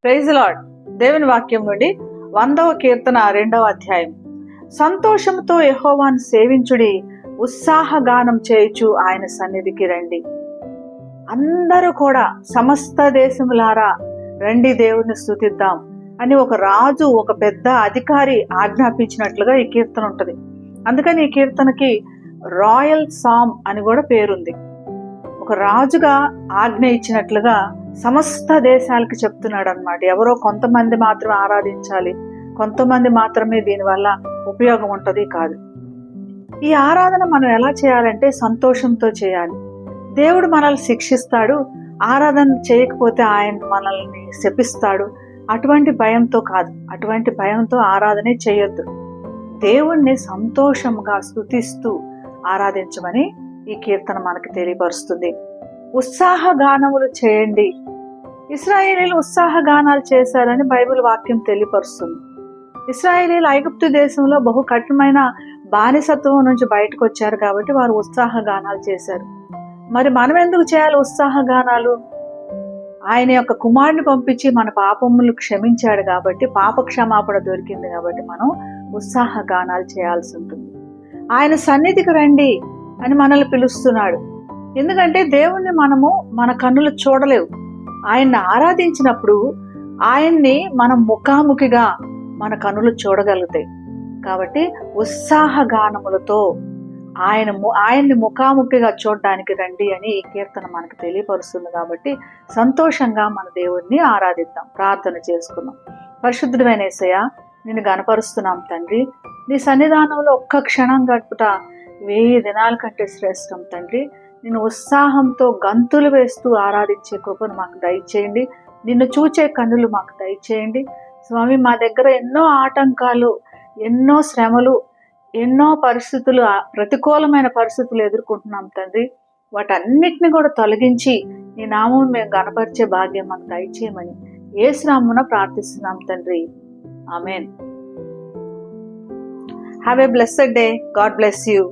Praise lord. దేవుని వాక్యం నుండి 100వ కీర్తన 2వ అధ్యాయం. సంతోషంతో యెహోవాను సేవించుడి, ఉత్సాహగానం చేయుచు ఆయన సన్నిధికి రండి. అందరూ కూడా సమస్త దేశములారా రండి దేవుని స్తుతిద్దాం అని ఒక రాజు, ఒక పెద్ద అధికారి ఆజ్ఞాపించినట్లుగా ఈ కీర్తన ఉంటుంది. అందుకని ఈ కీర్తనకి రాయల్ సామ్ అని కూడా పేరుంది. ఒక రాజుగా ఆజ్ఞ ఇచ్చినట్లుగా సమస్త దేశాలకు చెప్తున్నాడు అన్నమాట. ఎవరో కొంతమంది మాత్రమే ఆరాధించాలి, కొంతమంది మాత్రమే దీనివల్ల ఉపయోగం ఉంటుంది కాదు. ఈ ఆరాధన మనం ఎలా చేయాలంటే సంతోషంతో చేయాలి. దేవుడు మనల్ని శిక్షిస్తాడు, ఆరాధన చేయకపోతే ఆయన మనల్ని శపిస్తాడు. అటువంటి భయంతో కాదు, అటువంటి భయంతో ఆరాధనే చేయొద్దు. దేవుణ్ణి సంతోషంగా స్తుతిస్తూ ఆరాధించమని ఈ కీర్తన మనకి తెలియపరుస్తుంది. ఉత్సాహగానములు చేయండి. ఇశ్రాయేలీలు ఉత్సాహగానాలు చేశారని బైబిల్ వాక్యం తెలియపరుస్తుంది. ఇశ్రాయేలీలు ఐగుప్తు దేశంలో బహు కఠినమైన బానిసత్వం నుంచి బయటకు వచ్చారు కాబట్టి వారు ఉత్సాహగానాలు చేశారు. మరి మనం ఎందుకు చేయాలి ఉత్సాహగానాలు? ఆయన యొక్క కుమారుని పంపించి మన పాపములు క్షమించాడు కాబట్టి, పాప క్షమాపణ దొరికింది కాబట్టి మనం ఉత్సాహగానాలు చేయాల్సి ఉంటుంది. ఆయన సన్నిధికి రండి అని మనల్ని పిలుస్తున్నాడు. ఎందుకంటే దేవుణ్ణి మనము మన కన్నులు చూడలేవు. ఆయన్ని ఆరాధించినప్పుడు ఆయన్ని మనం ముఖాముఖిగా మన చూడగలుగుతాయి. కాబట్టి ఉత్సాహగానములతో ఆయన్ని ముఖాముఖిగా చూడడానికి రండి అని ఈ కీర్తన మనకు తెలియపరుస్తుంది. కాబట్టి సంతోషంగా మన దేవుణ్ణి ఆరాధిద్దాం, ప్రార్థన చేసుకుందాం. పరిశుద్ధుడైన యేసయ్యా, నిన్ను గణపరుస్తున్నాం తండ్రి. నీ సన్నిధానంలో ఒక్క క్షణం గడుపుట 1000 దినాల కంటే శ్రేష్టం తండ్రి. నిన్ను ఉత్సాహంతో గంతులు వేస్తూ ఆరాధించే కృపను మాకు దయచేయండి. నిన్ను చూచే కన్నులు మాకు దయచేయండి స్వామి. మా దగ్గర ఎన్నో ఆటంకాలు, ఎన్నో శ్రమలు, ఎన్నో పరిస్థితులు, ప్రతికూలమైన పరిస్థితులు ఎదుర్కొంటున్నాం తండ్రి. వాటన్నిటిని కూడా తొలగించి నీ నామం మేము గణపరిచే భాగ్యం మాకు దయచేయమని యేసు నామమున ప్రార్థిస్తున్నాం తండ్రి. ఆమేన్. Have a blessed day. God bless you.